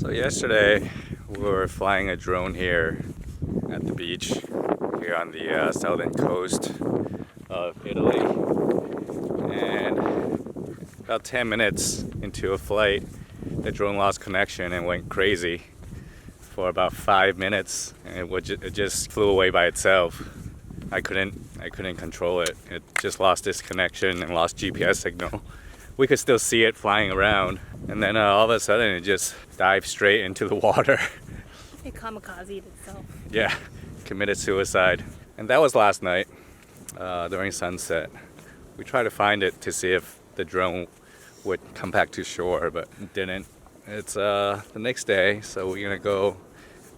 So yesterday we were flying a drone here at the beach here on the southern coast of Italy, and about 10 minutes into a flight the drone lost connection and went crazy for about 5 minutes, and it just flew away by itself. I couldn't control it. It just lost its connection and lost GPS signal. We could still see it flying around, and then all of a sudden it just dived straight into the water. It kamikazed itself. Yeah, committed suicide. And that was last night during sunset. We tried to find it to see if the drone would come back to shore, but it didn't. It's the next day, so we're gonna go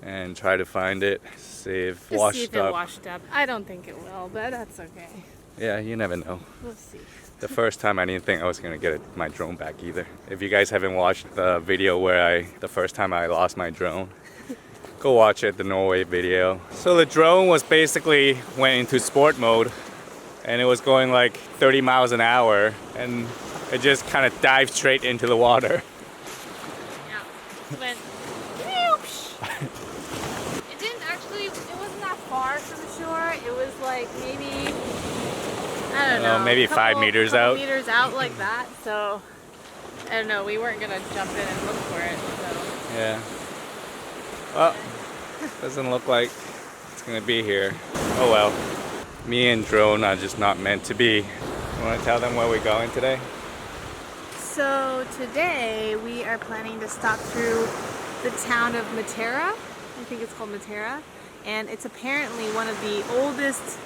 and try to find it, see if it washed up. I don't think it will, but that's okay. Yeah, you never know. We'll see. The first time I didn't think I was gonna get my drone back either. If you guys haven't watched the video where the first time I lost my drone, go watch it, the Norway video. So the drone was basically went into sport mode, and it was going like 30 miles an hour, and it just kind of dived straight into the water. Yeah, it went. It wasn't that far from the shore. It was like maybe, I don't know, maybe 5 meters out. Meters out like that. So I don't know. We weren't gonna jump in and look for it. So. Yeah. Well, doesn't look like it's gonna be here. Oh well. Me and drone are just not meant to be. You want to tell them where we're going today? So today we are planning to stop through the town of Matera. I think it's called Matera, and it's apparently one of the oldest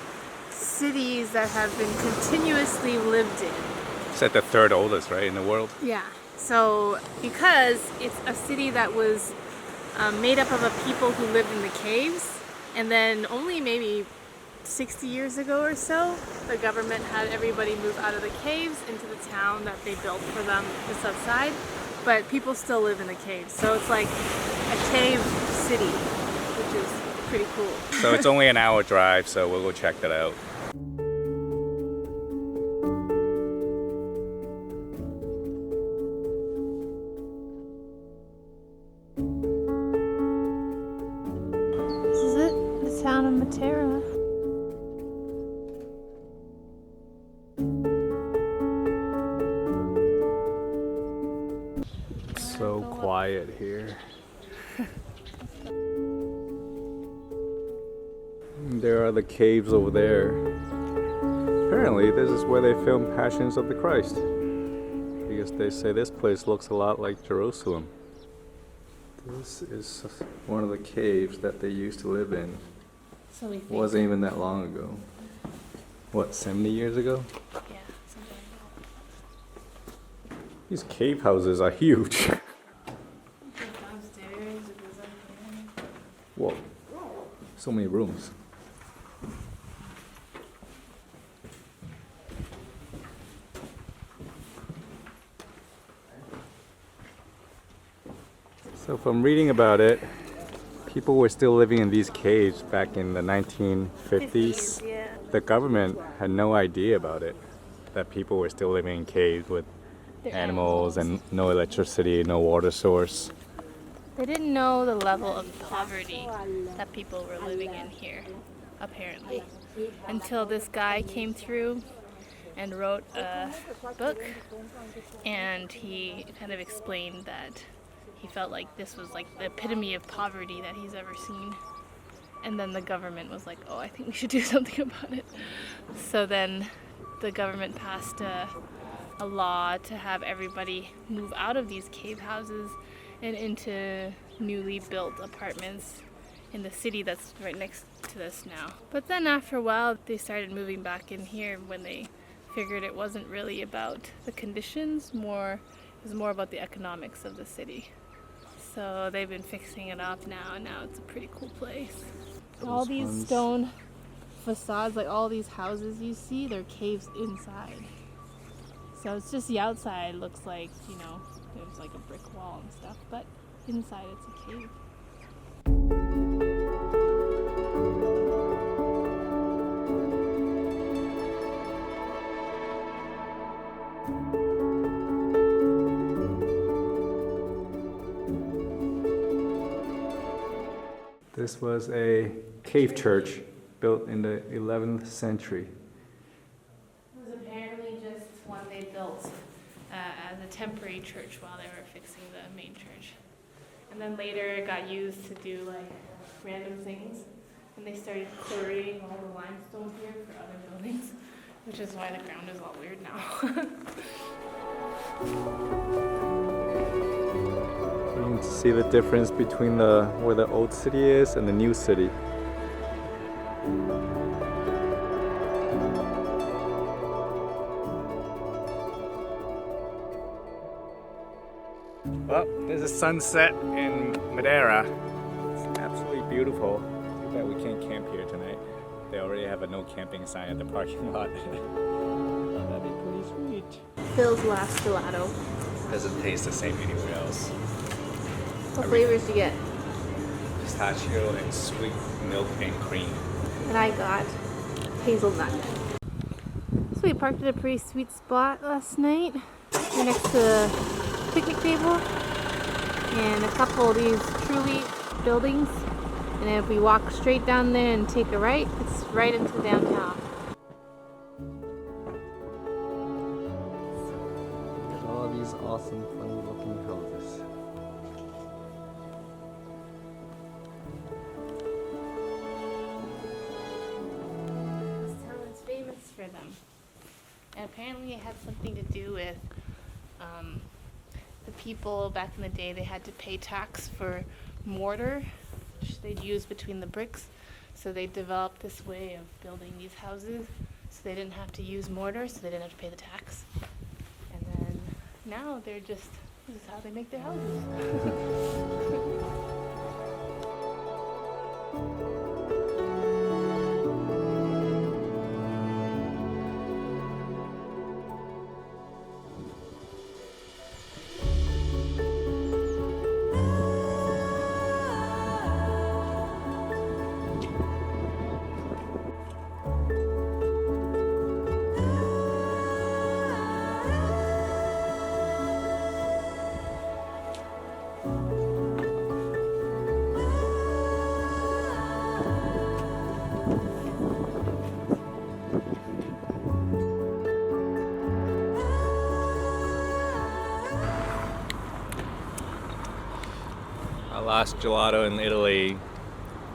cities that have been continuously lived in. It's at the third oldest, right, in the world? Yeah. So because it's a city that was made up of a people who lived in the caves, and then only maybe 60 years ago or so, the government had everybody move out of the caves into the town that they built for them just outside, but people still live in the caves. So it's like a cave city, which is pretty cool. So it's only an hour drive, so we'll go check that out. This is it, the town of Matera. So quiet here. There are the caves over there. Apparently this is where they filmed Passions of the Christ, because they say this place looks a lot like Jerusalem. This is one of the caves that they used to live in. So we think. Wasn't even that long ago. What, 70 years ago? Yeah, something like that. These cave houses are huge. Downstairs, it goes up there. Whoa, so many rooms. So from reading about it, people were still living in these caves back in the 1950s. Yeah. The government had no idea about it, that people were still living in caves with They're animals and no electricity, no water source. They didn't know the level of poverty that people were living in here, apparently, until this guy came through and wrote a book, and he kind of explained that he felt like this was like the epitome of poverty that he's ever seen. And then the government was like, oh, I think we should do something about it. So then the government passed a law to have everybody move out of these cave houses and into newly built apartments in the city that's right next to this now. But then after a while, they started moving back in here when they figured it wasn't really about the conditions, it was more about the economics of the city. So they've been fixing it up now, and now it's a pretty cool place. All these stone facades, like all these houses you see, they're caves inside. So it's just the outside looks like, you know, there's like a brick wall and stuff, but inside it's a cave. This was a cave church built in the 11th century. It was apparently just one they built as a temporary church while they were fixing the main church. And then later it got used to do like random things. And they started quarrying all the limestone here for other buildings, which is why the ground is all weird now. You can see the difference between where the old city is and the new city. Well, there's a sunset in Madeira. It's absolutely beautiful. Too bad we can't camp here tonight. They already have a no camping sign at the parking lot. Oh, that'd be pretty sweet. Phil's last gelato. Doesn't taste the same anywhere else. What flavors do you get? Pistachio and sweet milk and cream. And I got hazelnut. So we parked at a pretty sweet spot last night. We're next to the picnic table and a couple of these Trullis buildings. And if we walk straight down there and take a right, it's right into downtown. Look at all these awesome, funny looking houses. This town is famous for them. And apparently it had something to do with the people back in the day. They had to pay tax for mortar, which they'd use between the bricks. So they developed this way of building these houses so they didn't have to use mortar, so they didn't have to pay the tax. And then now they're just, this is how they make their houses. Our last gelato in Italy.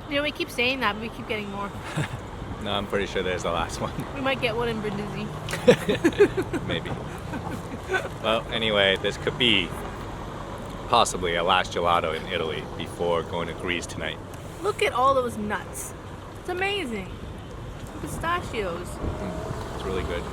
You know, we keep saying that, but we keep getting more. No, I'm pretty sure there's the last one. We might get one in Brindisi. Maybe. Well, anyway, this could be possibly a last gelato in Italy before going to Greece tonight. Look at all those nuts. It's amazing. Pistachios. It's really good.